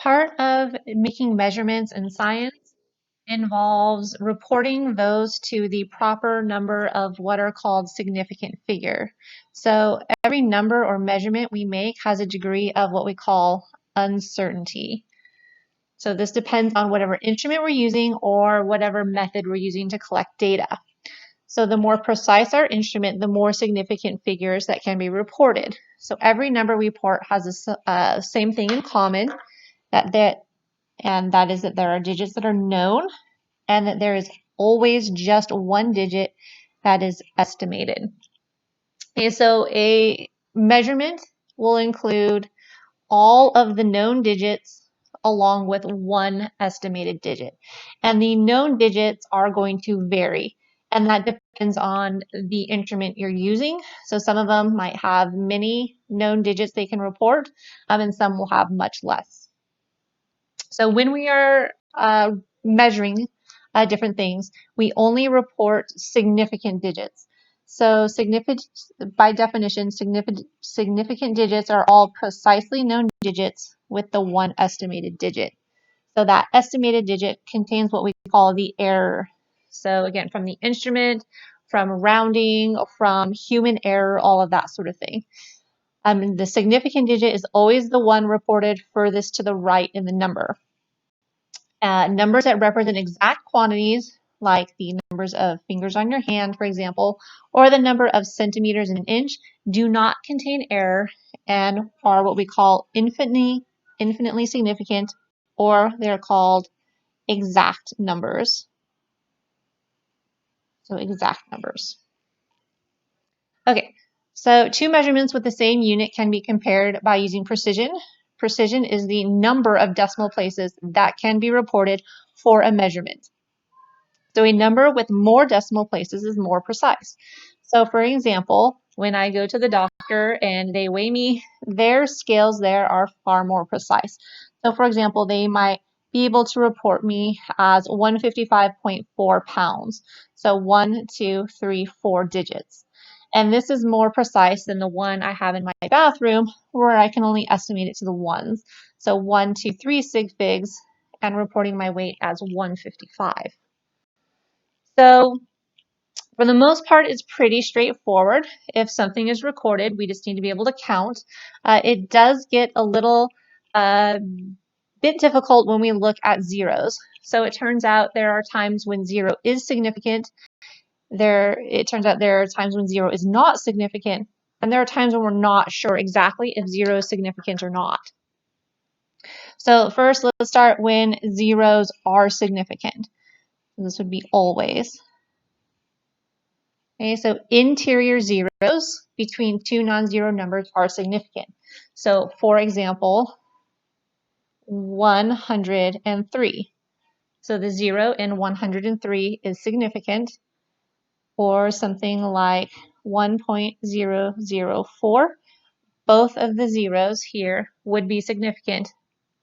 Part of making measurements in science involves reporting those to the proper number of what are called significant figure. So every number or measurement we make has a degree of what we call uncertainty. So this depends on whatever instrument we're using or whatever method we're using to collect data. So the more precise our instrument, the more significant figures that can be reported. So every number we report has the same thing in common, and that is that there are digits that are known and that there is always just one digit that is estimated. Okay, so a measurement will include all of the known digits along with one estimated digit. And the known digits are going to vary, and that depends on the instrument you're using. So some of them might have many known digits they can report, and some will have much less. So when we are measuring different things, we only report significant digits. So by definition, significant digits are all precisely known digits with the one estimated digit. So that estimated digit contains what we call the error. So again, from the instrument, from rounding, from human error, all of that sort of thing. The significant digit is always the one reported furthest to the right in the number. Numbers that represent exact quantities, like the numbers of fingers on your hand, for example, or the number of centimeters in an inch, do not contain error and are what we call infinitely significant, or they're called exact numbers. So exact numbers. Okay, so two measurements with the same unit can be compared by using precision. Precision is the number of decimal places that can be reported for a measurement. So a number with more decimal places is more precise. So for example, when I go to the doctor and they weigh me, their scales there are far more precise. So for example, they might be able to report me as 155.4 pounds. So 1, 2, 3, 4 digits. And this is more precise than the one I have in my bathroom where I can only estimate it to the ones. So 1, 2, 3 sig figs and reporting my weight as 155. So for the most part, it's pretty straightforward. If something is recorded, we just need to be able to count. It does get a little bit difficult when we look at zeros. So it turns out there are times when 0 is significant. It turns out there are times when 0 is not significant. And there are times when we're not sure exactly if 0 is significant or not. So first, let's start when zeros are significant. This would be always. Okay, so interior zeros between two non-zero numbers are significant. So for example, 103. So the 0 in 103 is significant. Or something like 1.004. Both of the zeros here would be significant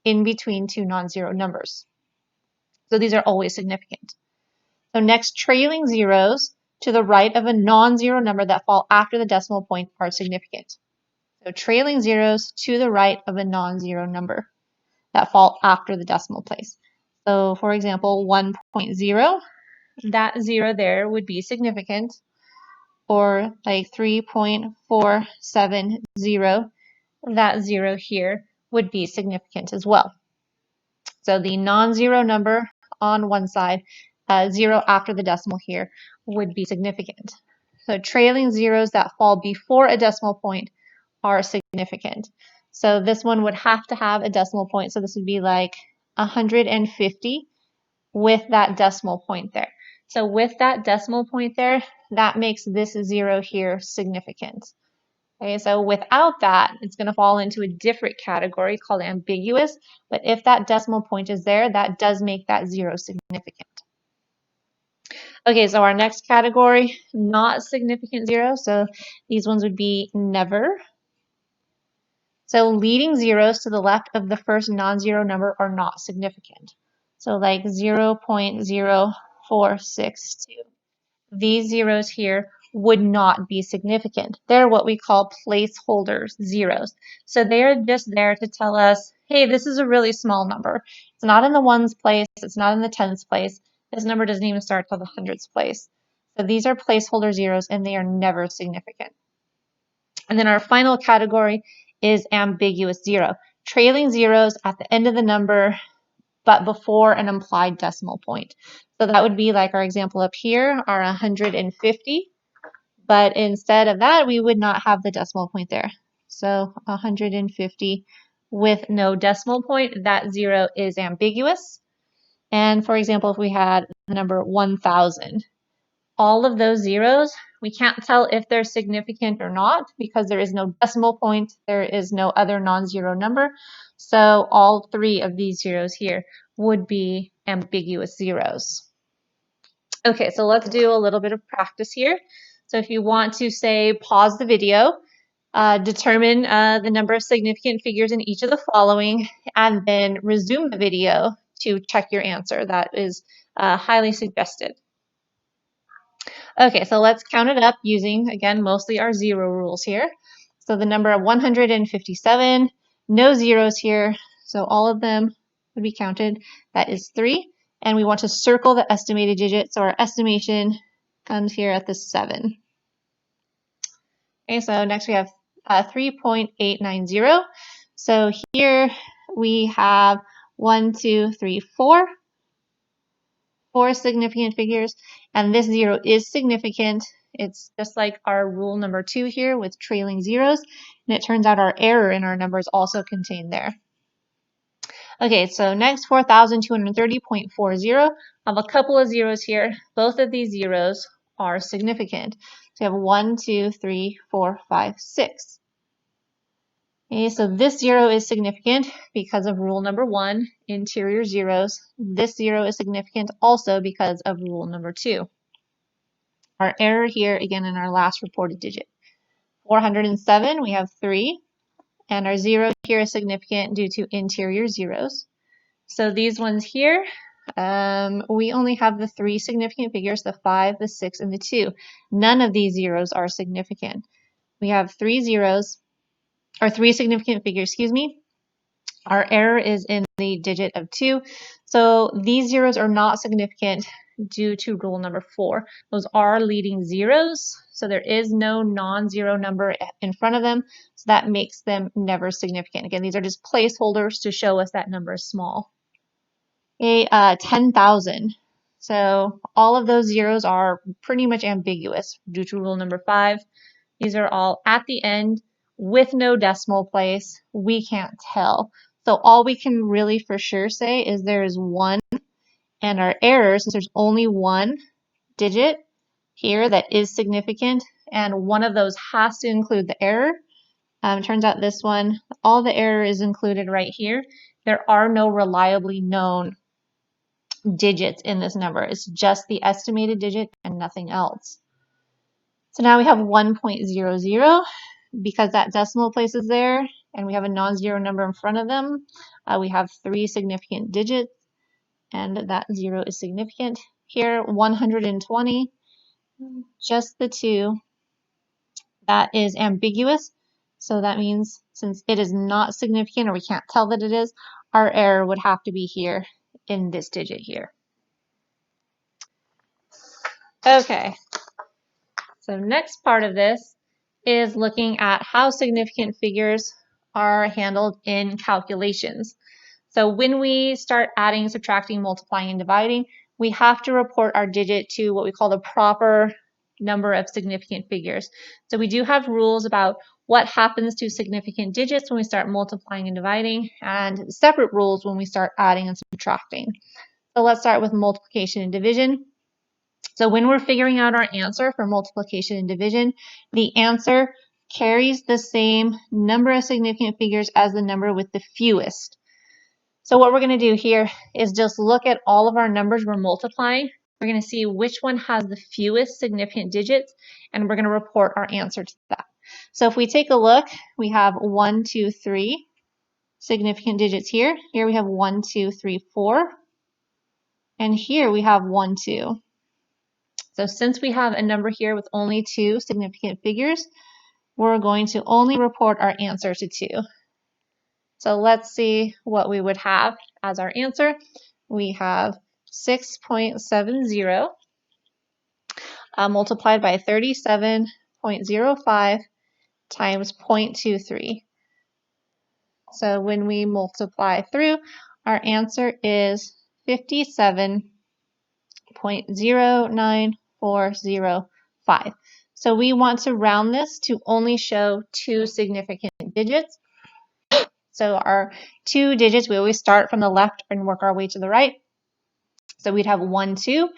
in between two non-zero numbers. So these are always significant. So next, trailing zeros to the right of a non-zero number that fall after the decimal point are significant. So trailing zeros to the right of a non-zero number that fall after the decimal place. So for example, 1.0, that 0 there would be significant. Or like 3.470, that 0 here would be significant as well. So the non-zero number on one side, 0 after the decimal here, would be significant. So trailing zeros that fall before a decimal point are significant. So this one would have to have a decimal point. So this would be like 150 with that decimal point there. So with that decimal point there, that makes this 0 here significant. Okay, so without that, it's going to fall into a different category called ambiguous. But if that decimal point is there, that does make that 0 significant. Okay, so our next category, not significant 0. So these ones would be never. So leading zeros to the left of the first non-zero number are not significant. So like 0.0462. These zeros here would not be significant. They're what we call placeholder zeros. So they're just there to tell us, hey, this is a really small number. It's not in the ones place. It's not in the tens place. This number doesn't even start till the hundreds place. So these are placeholder zeros and they are never significant. And then our final category is ambiguous zero. Trailing zeros at the end of the number, but before an implied decimal point. So that would be like our example up here, our 150. But instead of that, we would not have the decimal point there. So 150 with no decimal point, that zero is ambiguous. And for example, if we had the number 1000, all of those zeros, we can't tell if they're significant or not because there is no decimal point, there is no other non-zero number. So all three of these zeros here would be ambiguous zeros. Okay, so let's do a little bit of practice here. So if you want to say pause the video, determine the number of significant figures in each of the following, and then resume the video to check your answer. That is highly suggested. Okay, so let's count it up using, again, mostly our zero rules here. So the number of 157, no zeros here, so all of them would be counted. That is 3. And we want to circle the estimated digit, so our estimation comes here at the 7. Okay, so next we have 3.890. So here we have 1, 2, 3, 4. 4 significant figures, and this 0 is significant. It's just like our rule number 2 here with trailing zeros, and it turns out our error in our number is also contained there. Okay, so next 4,230.40. I have a couple of zeros here. Both of these zeros are significant. So we have 1, 2, 3, 4, 5, 6. Okay, so this 0 is significant because of rule number 1, interior zeros. This 0 is significant also because of rule number 2. Our error here, again, in our last reported digit. 407, we have 3, and our 0 here is significant due to interior zeros. So these ones here, we only have the 3 significant figures, the 5, the 6, and the 2. None of these zeros are significant. We have 3 zeros, or 3 significant figures, excuse me. Our error is in the digit of 2. So these zeros are not significant due to rule number 4. Those are leading zeros, so there is no non-zero number in front of them, so that makes them never significant. Again, these are just placeholders to show us that number is small. Okay, 10,000. So all of those zeros are pretty much ambiguous due to rule number 5. These are all at the end with no decimal place. We can't tell. So all we can really for sure say is there is 1, and our error, since there's only 1 digit here that is significant, and one of those has to include the error. Turns out this one, all the error is included right here. There are no reliably known digits in this number. It's just the estimated digit and nothing else. So now we have 1.00 because that decimal place is there and we have a non-zero number in front of them. We have 3 significant digits and that 0 is significant. Here, 120, just the 2. That is ambiguous. So that means since it is not significant or we can't tell that it is, our error would have to be here in this digit here. Okay, so next part of this is looking at how significant figures are handled in calculations. So when we start adding, subtracting, multiplying, and dividing, we have to report our digit to what we call the proper number of significant figures. So we do have rules about what happens to significant digits when we start multiplying and dividing, and separate rules when we start adding and subtracting. So let's start with multiplication and division. So when we're figuring out our answer for multiplication and division, the answer carries the same number of significant figures as the number with the fewest. So what we're going to do here is just look at all of our numbers we're multiplying. We're going to see which one has the fewest significant digits, and we're going to report our answer to that. So if we take a look, we have 1, 2, 3 significant digits here. Here we have 1, 2, 3, 4. And here we have 1, 2. So since we have a number here with only 2 significant figures, we're going to only report our answer to 2. So let's see what we would have as our answer. We have 6.70 multiplied by 37.05 times 0.23. So when we multiply through, our answer is 57.09405. So we want to round this to only show two significant digits. So our two digits, we always start from the left and work our way to the right. So we'd have 1, 2.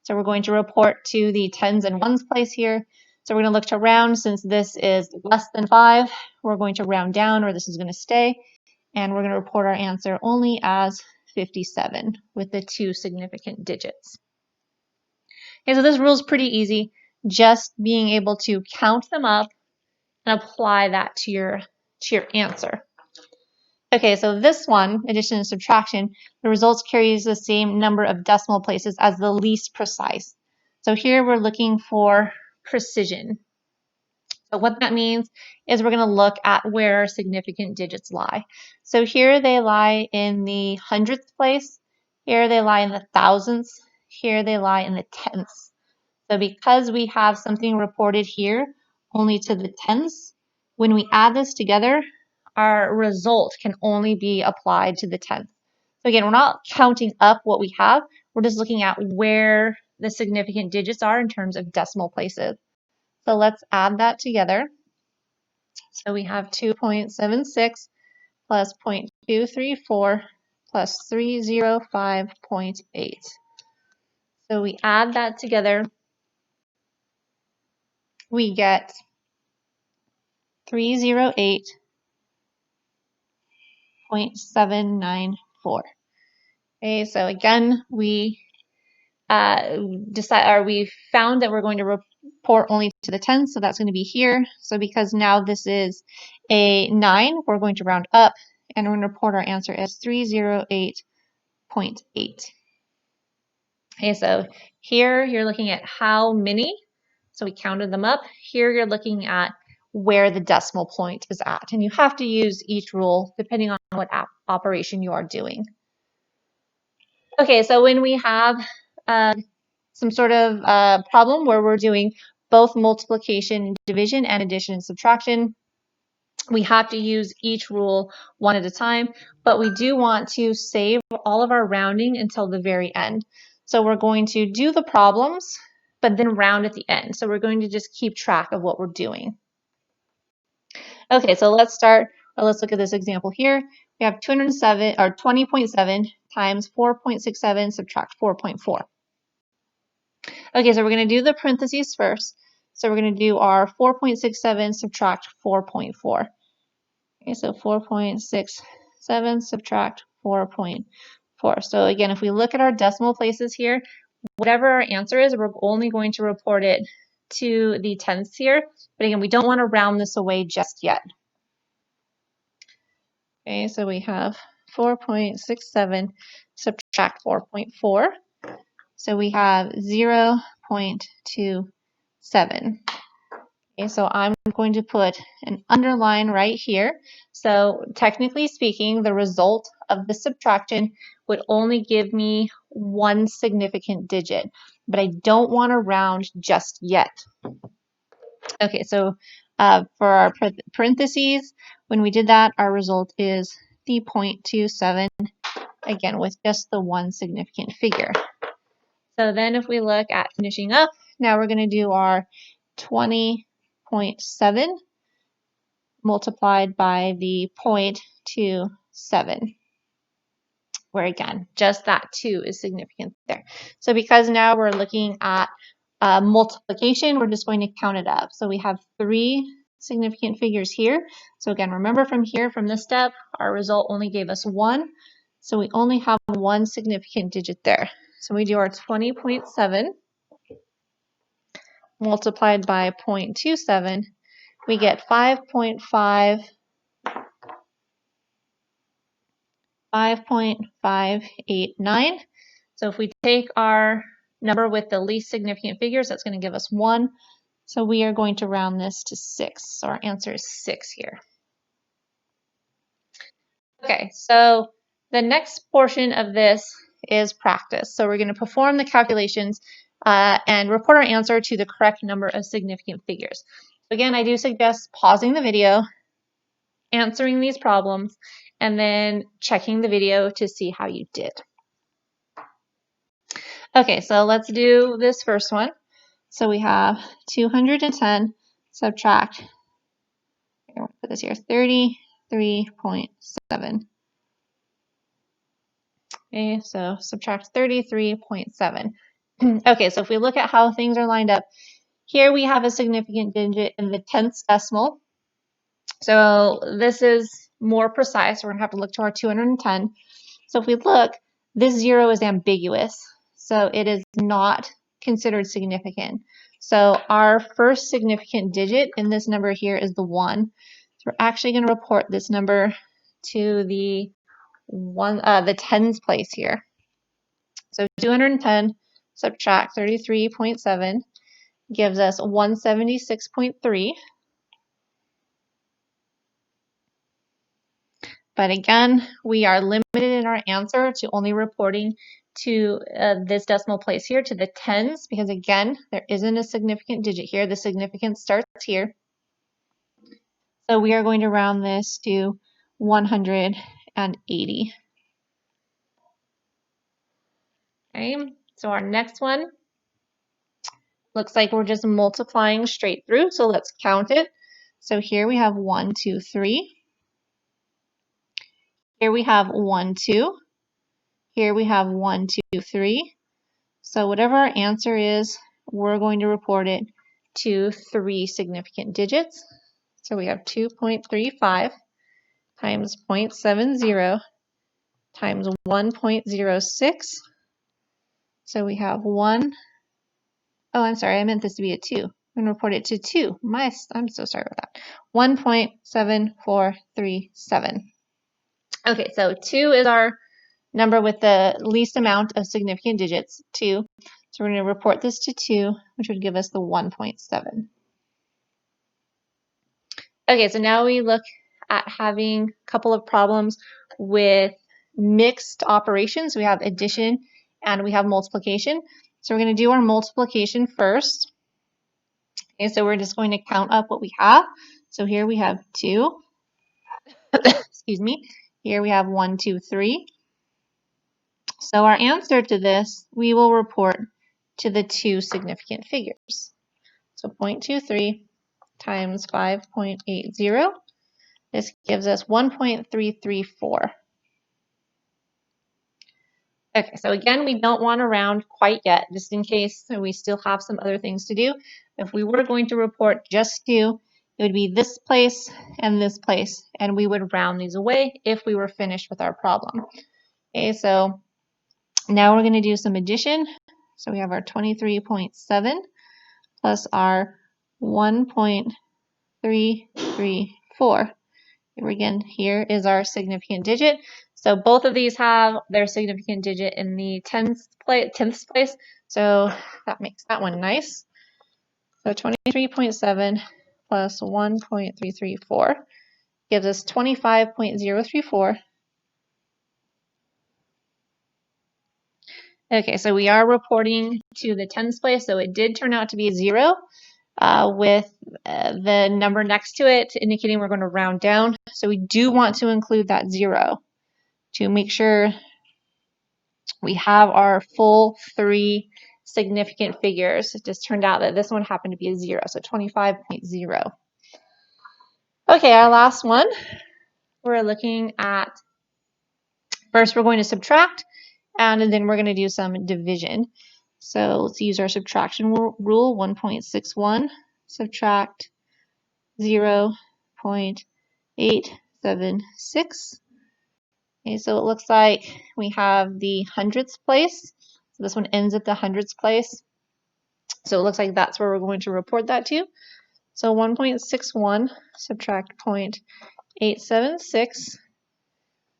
So we're going to report to the tens and ones place here. So we're going to look to round. Since this is less than 5, we're going to round down, or this is going to stay. And we're going to report our answer only as 57 with the two significant digits. Okay, so this rule is pretty easy. Just being able to count them up and apply that to your answer. Okay, so this one, addition and subtraction, the results carries the same number of decimal places as the least precise. So here we're looking for precision. So what that means is we're going to look at where our significant digits lie. So here they lie in the hundredths place, here they lie in the thousandths, here they lie in the tenths. So because we have something reported here only to the tenths, when we add this together, our result can only be applied to the tenth. So again, we're not counting up what we have, we're just looking at where the significant digits are in terms of decimal places. So let's add that together. So we have 2.76 plus 0.234 plus 305.8. So we add that together, we get 308.794. Okay, so again, we we found that we're going to report only to the tens, so that's going to be here. So because now this is a 9, we're going to round up, and we're going to report our answer as 308.8. Okay, so here you're looking at how many, so we counted them up. Here you're looking at where the decimal point is at, and you have to use each rule depending on what operation you are doing. Okay, so when we have some sort of problem where we're doing both multiplication, division, and addition and subtraction, we have to use each rule one at a time, but we do want to save all of our rounding until the very end. So we're going to do the problems, but then round at the end. So we're going to just keep track of what we're doing. Okay, so let's start, or let's look at this example here. We have 207 or 20.7 times 4.67 subtract 4.4. Okay, so we're going to do the parentheses first. So we're going to do our 4.67 subtract 4.4. Okay, so 4.67 subtract 4.4. So again, if we look at our decimal places here, whatever our answer is, we're only going to report it to the tenths here. But again, we don't want to round this away just yet. Okay, so we have 4.67 subtract 4.4. So we have 0.27. Okay, so I'm going to put an underline right here. So technically speaking, the result of the subtraction would only give me one significant digit, but I don't want to round just yet. Okay, so for our parentheses, when we did that, our result is the 0.27, again, with just the one significant figure. So then if we look at finishing up, now we're going to do our 20.7 multiplied by the 0.27, where again, just that 2 is significant there. So because now we're looking at multiplication, we're just going to count it up. So we have 3 significant figures here. So again, remember from here, from this step, our result only gave us 1. So we only have one significant digit there. So we do our 20.7 multiplied by 0.27, we get 5.589. So if we take our number with the least significant figures, that's going to give us 1. So we are going to round this to 6. So our answer is 6 here. Okay, so the next portion of this is practice. So we're going to perform the calculations and report our answer to the correct number of significant figures. Again, I do suggest pausing the video, answering these problems, and then checking the video to see how you did. Okay, so let's do this first one. So we have 210 subtract, I'll put this here, 33.7. Okay, so subtract 33.7. Okay, so if we look at how things are lined up, here we have a significant digit in the tenths decimal. So this is more precise. We're going to have to look to our 210. So if we look, this 0 is ambiguous. So it is not considered significant. So our first significant digit in this number here is the 1. So we're actually going to report this number to the tens place here. So 210 subtract 33.7 gives us 176.3. But again, we are limited in our answer to only reporting to this decimal place here, to the tens, because again, there isn't a significant digit here. The significance starts here. So we are going to round this to 180. Okay, so our next one looks like we're just multiplying straight through, so let's count it. So here we have 1, 2, 3. Here we have 1, 2. Here we have 1, 2, 3. So whatever our answer is, we're going to report it to 3 significant digits. So we have 2.35 times 0.70 times 1.06. So we have 1. Oh, I'm sorry, I meant this to be a 2. I'm going to report it to 2. I'm so sorry about that. 1.7437. Okay, so 2 is our number with the least amount of significant digits, 2. So we're going to report this to 2, which would give us the 1.7. Okay, so now we look at having a couple of problems with mixed operations. We have addition and we have multiplication. So we're going to do our multiplication first. Okay, so we're just going to count up what we have. So here we have 2. Excuse me. Here we have 1, 2, 3. So our answer to this, we will report to the 2 significant figures. So 0.23 times 5.80. This gives us 1.334. Okay, so again, we don't want to round quite yet, just in case we still have some other things to do. If we were going to report just 2, it would be this place, and we would round these away if we were finished with our problem. Okay, so now we're going to do some addition. So we have our 23.7 plus our 1.334. Again, here is our significant digit. So both of these have their significant digit in the tenths place. So that makes that one nice. So 23.7 plus 1.334 gives us 25.034. Okay, so we are reporting to the tens place, so it did turn out to be a 0 with the number next to it indicating we're going to round down. So we do want to include that 0 to make sure we have our full 3 significant figures. It just turned out that this one happened to be a 0, so 25.0. Okay, our last one, we're looking at, first we're going to subtract, and then we're going to do some division. So let's use our subtraction rule, 1.61, subtract 0.876. Okay, so it looks like we have the hundredths place. So this one ends at the hundredths place. So it looks like that's where we're going to report that to. So 1.61 subtract 0.876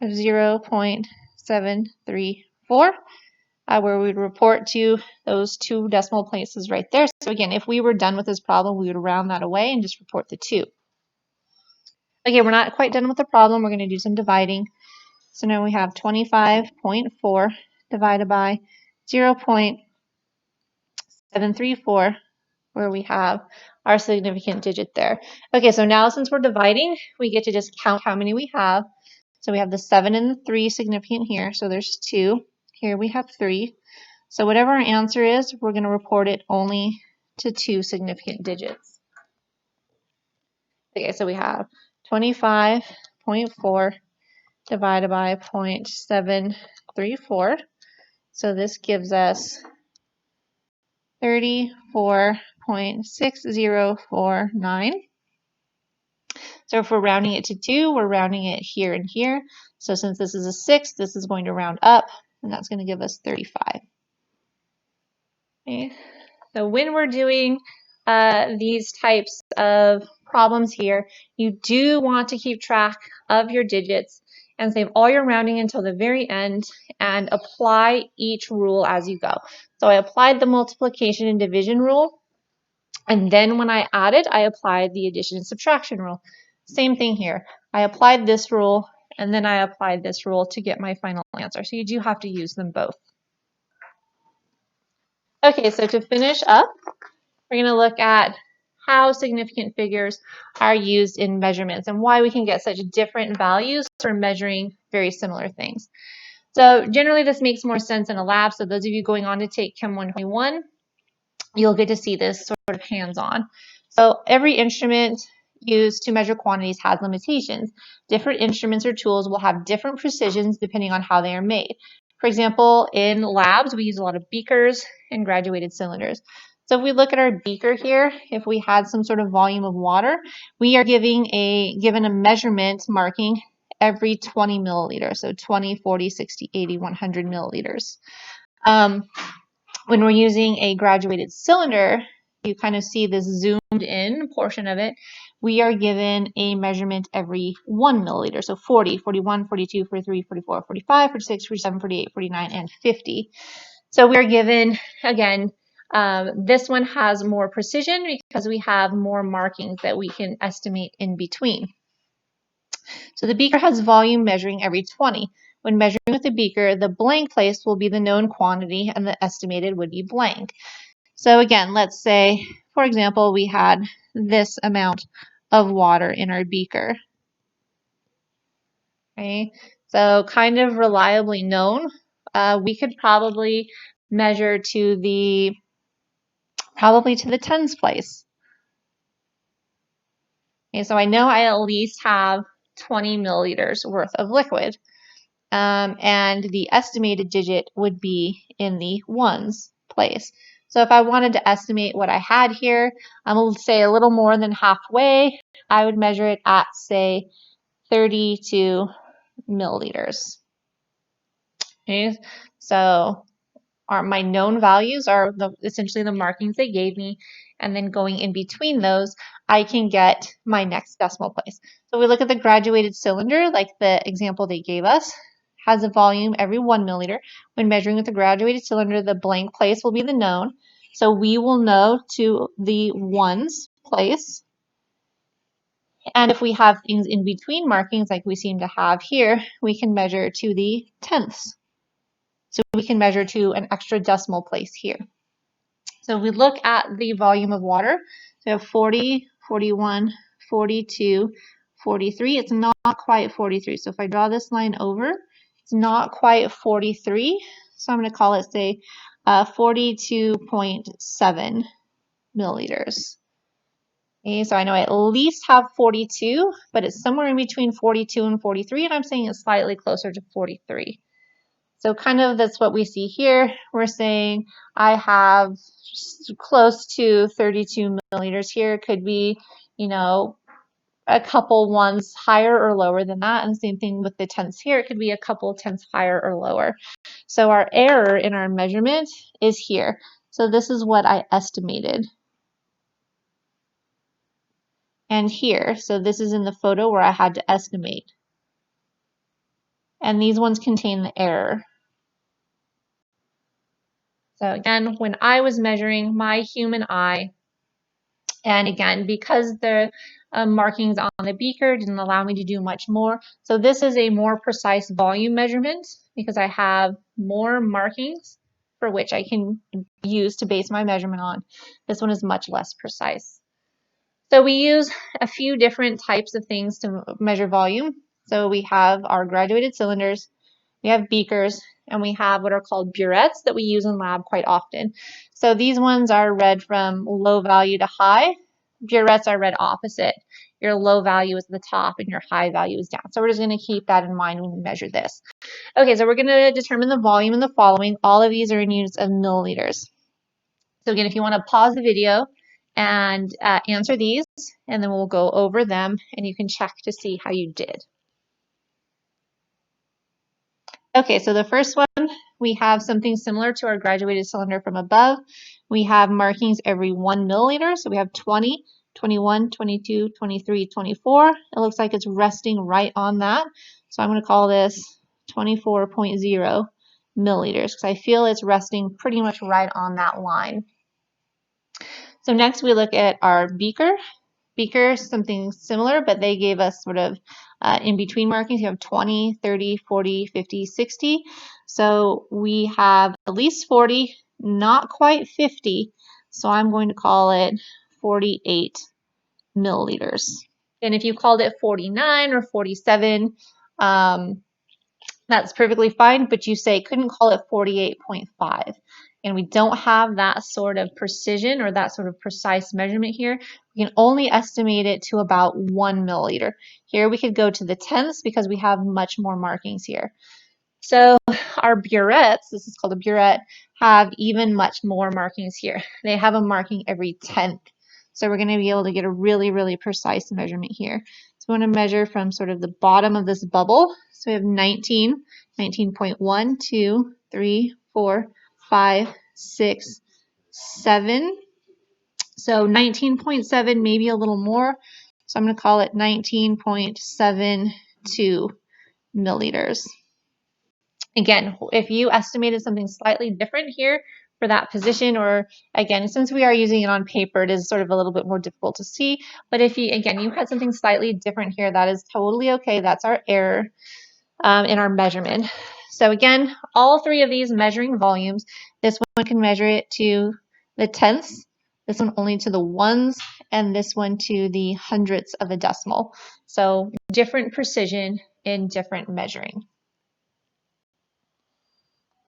of 0.734, where we would report to those 2 decimal places right there. So again, if we were done with this problem, we would round that away and just report the 2. Okay, we're not quite done with the problem. We're going to do some dividing. So now we have 25.4 divided by 0.734, where we have our significant digit there. Okay, so now since we're dividing, we get to just count how many we have. So we have the 7 and the 3 significant here. So there's 2. Here we have 3. So whatever our answer is, we're going to report it only to 2 significant digits. Okay, so we have 25.4 divided by 0.734. So this gives us 34.6049. So if we're rounding it to 2, we're rounding it here and here. So since this is a 6, this is going to round up, and that's going to give us 35. Okay. So when we're doing these types of problems here, you do want to keep track of your digits and save all your rounding until the very end and apply each rule as you go. So I applied the multiplication and division rule, and then when I added, I applied the addition and subtraction rule. Same thing here. I applied this rule, and then I applied this rule to get my final answer. So you do have to use them both. Okay, so to finish up, we're going to look at how significant figures are used in measurements and why we can get such different values for measuring very similar things. So generally this makes more sense in a lab. So those of you going on to take Chem 121, you'll get to see this sort of hands-on. So every instrument used to measure quantities has limitations. Different instruments or tools will have different precisions depending on how they are made. For example, in labs, we use a lot of beakers and graduated cylinders. So if we look at our beaker here, if we had some sort of volume of water, we are given a measurement marking every 20 milliliters. So 20, 40, 60, 80, 100 milliliters. When we're using a graduated cylinder, you kind of see this zoomed in portion of it. We are given a measurement every 1 milliliter. So 40, 41, 42, 43, 44, 45, 46, 47, 48, 49, and 50. So we are given, again, this one has more precision because we have more markings that we can estimate in between. So the beaker has volume measuring every 20. When measuring with the beaker, the blank place will be the known quantity and the estimated would be blank. So again, let's say, for example, we had this amount of water in our beaker. Okay, so kind of reliably known. We could probably measure to the tens place. Okay, so I know I at least have 20 milliliters worth of liquid. And the estimated digit would be in the ones place. So if I wanted to estimate what I had here, I'm going to say a little more than halfway. I would measure it at, say, 32 milliliters. Okay, so my known values are essentially the markings they gave me, and then going in between those, I can get my next decimal place. So we look at the graduated cylinder, like the example they gave us, has a volume every 1 milliliter. When measuring with the graduated cylinder, the blank place will be the known. So we will know to the ones place. And if we have things in between markings like we seem to have here, we can measure to the tenths. So we can measure to an extra decimal place here. So we look at the volume of water. So we have 40, 41, 42, 43. It's not quite 43. So if I draw this line over, it's not quite 43. So I'm going to call it, say, 42.7 milliliters. Okay, so I know I at least have 42, but it's somewhere in between 42 and 43, and I'm saying it's slightly closer to 43. So kind of that's what we see here. We're saying I have close to 32 milliliters here. Could be, you know, a couple ones higher or lower than that. And same thing with the tenths here. It could be a couple tenths higher or lower. So our error in our measurement is here. So this is what I estimated. And here, so this is in the photo where I had to estimate. And these ones contain the error. So again, when I was measuring my human eye, and again, because the markings on the beaker didn't allow me to do much more. So this is a more precise volume measurement because I have more markings for which I can use to base my measurement on. This one is much less precise. So we use a few different types of things to measure volume. So we have our graduated cylinders, we have beakers, and we have what are called burettes that we use in lab quite often. So these ones are read from low value to high. Burettes are read opposite. Your low value is the top and your high value is down. So we're just going to keep that in mind when we measure this. Okay, so we're going to determine the volume in the following. All of these are in units of milliliters. So again, if you want to pause the video and answer these, and then we'll go over them and you can check to see how you did. Okay, so the first one, we have something similar to our graduated cylinder from above. We have markings every 1 milliliter. So we have 20, 21, 22, 23, 24. It looks like it's resting right on that. So I'm going to call this 24.0 milliliters because I feel it's resting pretty much right on that line. So next we look at our beaker. Beaker, something similar, but they gave us sort of in between markings. You have 20, 30, 40, 50, 60. So we have at least 40, not quite 50. So I'm going to call it 48 milliliters. And if you called it 49 or 47, that's perfectly fine, but you say couldn't call it 48.5. And we don't have that sort of precision or that sort of precise measurement here. We can only estimate it to about 1 milliliter. Here we could go to the tenths because we have much more markings here. So our burettes, this is called a burette, have even much more markings here. They have a marking every tenth. So we're going to be able to get a really, really precise measurement here. So we want to measure from sort of the bottom of this bubble. So we have 19, 19.1, 2, 3, 4, 5, 6, 7. So 19.7, maybe a little more. So I'm going to call it 19.72 milliliters. Again, if you estimated something slightly different here for that position, or again, since we are using it on paper, it is sort of a little bit more difficult to see. But if you, again, you had something slightly different here, that is totally okay. That's our error in our measurement. So again, all three of these measuring volumes, this one can measure it to the tenths, this one only to the ones, and this one to the hundredths of a decimal. So different precision in different measuring.